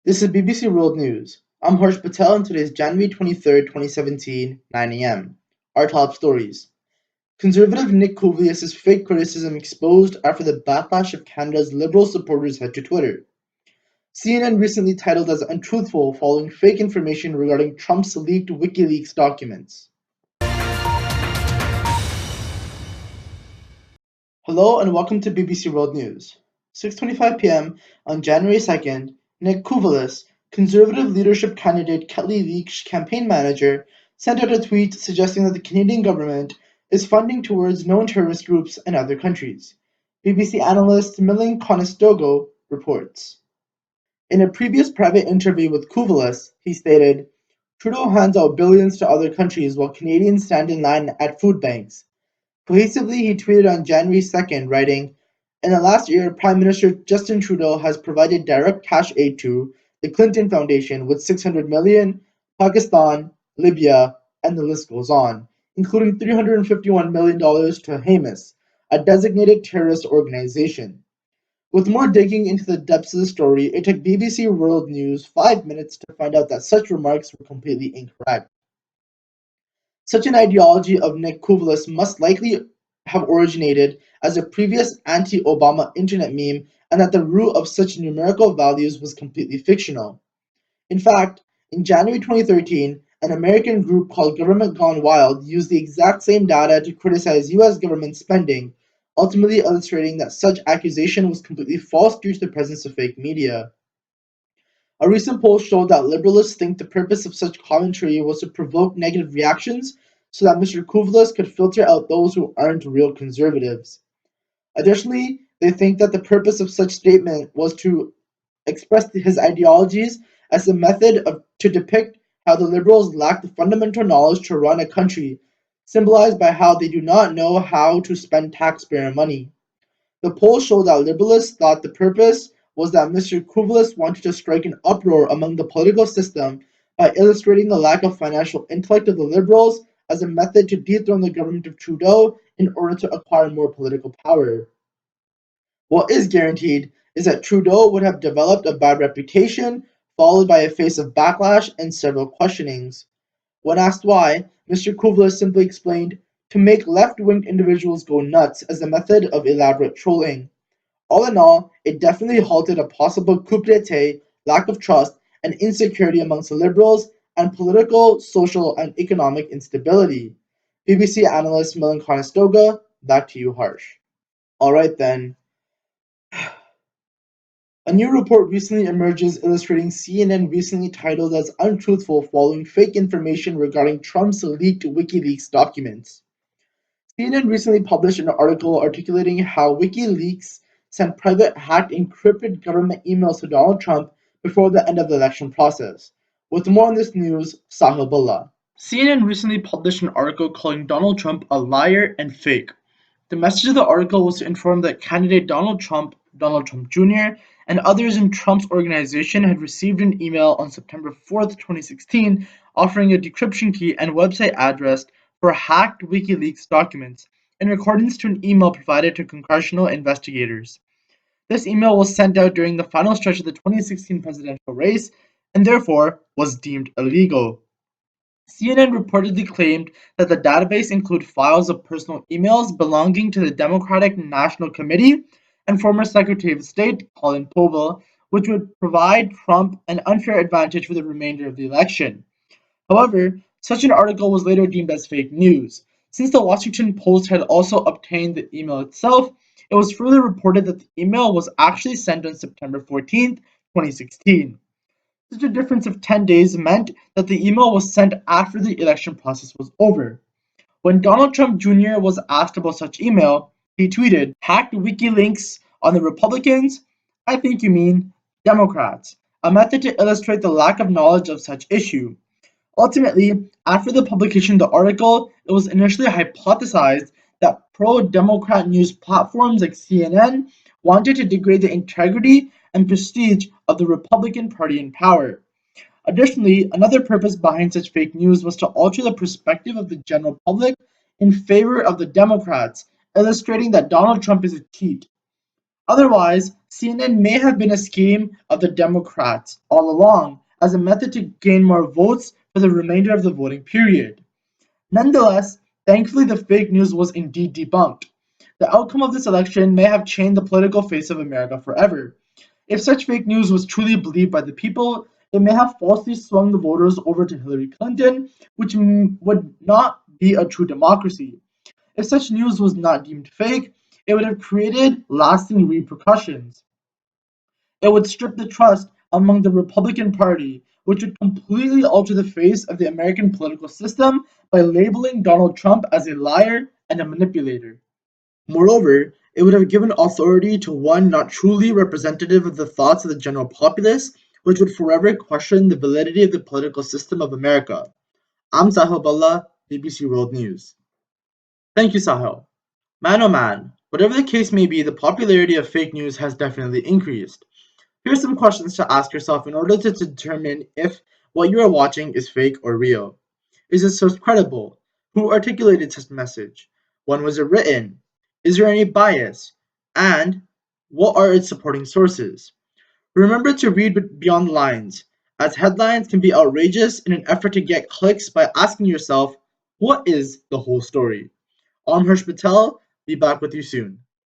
This is BBC World News. I'm Harsh Patel and today is January 23rd, 2017, 9 a.m. Our top stories. Conservative Nick Kovlius' fake criticism exposed after the backlash of Canada's Liberal supporters head to Twitter. CNN recently titled as untruthful following fake information regarding Trump's leaked WikiLeaks documents. Hello and welcome to BBC World News. 6:25 p.m. on January 2nd, Nick Kovlius, Conservative leadership candidate Kelly Leak's campaign manager, sent out a tweet suggesting that the Canadian government is funding towards known terrorist groups in other countries. BBC analyst Milan Conestogo reports. In a previous private interview with Kovlius, he stated, Trudeau hands out billions to other countries while Canadians stand in line at food banks. Cohesively, he tweeted on January 2nd, writing, In the last year, Prime Minister Justin Trudeau has provided direct cash aid to the Clinton Foundation with $600 million, Pakistan, Libya, and the list goes on, including $351 million to Hamas, a designated terrorist organization. With more digging into the depths of the story, it took BBC World News 5 minutes to find out that such remarks were completely incorrect. Such an ideology of Nick Kovlius must likely have originated as a previous anti-Obama internet meme and that the root of such numerical values was completely fictional. In fact, in January 2013, an American group called Government Gone Wild used the exact same data to criticize US government spending, ultimately illustrating that such accusation was completely false due to the presence of fake media. A recent poll showed that liberalists think the purpose of such commentary was to provoke negative reactions so that Mr. Kovlius could filter out those who aren't real conservatives. Additionally, they think that the purpose of such statement was to express his ideologies as a method to depict how the Liberals lack the fundamental knowledge to run a country, symbolized by how they do not know how to spend taxpayer money. The poll showed that Liberalists thought the purpose was that Mr. Kovlius wanted to strike an uproar among the political system by illustrating the lack of financial intellect of the Liberals as a method to dethrone the government of Trudeau in order to acquire more political power. What is guaranteed is that Trudeau would have developed a bad reputation, followed by a phase of backlash and several questionings. When asked why, Mr. Kovlius simply explained, to make left-wing individuals go nuts as a method of elaborate trolling. All in all, it definitely halted a possible coup d'etat, lack of trust, and insecurity amongst the Liberals, and political, social, and economic instability. BBC analyst Milan Conestoga, back to you, Harsh. Alright then. A new report recently emerges illustrating CNN recently titled as untruthful following fake information regarding Trump's leaked WikiLeaks documents. CNN recently published an article articulating how WikiLeaks sent private hacked encrypted government emails to Donald Trump before the end of the election process. With more on this news, Sahil Balla. CNN recently published an article calling Donald Trump a liar and fake. The message of the article was to inform that candidate Donald Trump Jr., and others in Trump's organization had received an email on September 4th, 2016, offering a decryption key and website address for hacked WikiLeaks documents, in accordance to an email provided to congressional investigators. This email was sent out during the final stretch of the 2016 presidential race, and therefore was deemed illegal. CNN reportedly claimed that the database included files of personal emails belonging to the Democratic National Committee and former Secretary of State Colin Powell, which would provide Trump an unfair advantage for the remainder of the election. However, such an article was later deemed as fake news. Since the Washington Post had also obtained the email itself, it was further reported that the email was actually sent on September 14th, 2016. Such a difference of 10 days meant that the email was sent after the election process was over. When Donald Trump Jr. was asked about such email, he tweeted, hacked WikiLeaks on the Republicans? I think you mean Democrats, a method to illustrate the lack of knowledge of such issue. Ultimately, after the publication of the article, it was initially hypothesized that pro-Democrat news platforms like CNN wanted to degrade the integrity and prestige of the Republican Party in power. Additionally, another purpose behind such fake news was to alter the perspective of the general public in favor of the Democrats, illustrating that Donald Trump is a cheat. Otherwise, CNN may have been a scheme of the Democrats all along as a method to gain more votes for the remainder of the voting period. Nonetheless, thankfully the fake news was indeed debunked. The outcome of this election may have changed the political face of America forever. If such fake news was truly believed by the people, it may have falsely swung the voters over to Hillary Clinton, which would not be a true democracy. If such news was not deemed fake, it would have created lasting repercussions. It would strip the trust among the Republican Party, which would completely alter the face of the American political system by labeling Donald Trump as a liar and a manipulator. Moreover, it would have given authority to one not truly representative of the thoughts of the general populace, which would forever question the validity of the political system of America. I'm Sahil Balla, BBC World News. Thank you, Sahil. Man oh man, whatever the case may be, the popularity of fake news has definitely increased. Here are some questions to ask yourself in order to determine if what you are watching is fake or real. Is this source credible? Who articulated such message? When was it written? Is there any bias? And what are its supporting sources? Remember to read beyond the lines, as headlines can be outrageous in an effort to get clicks by asking yourself, what is the whole story? I'm Harsh Patel. Be back with you soon.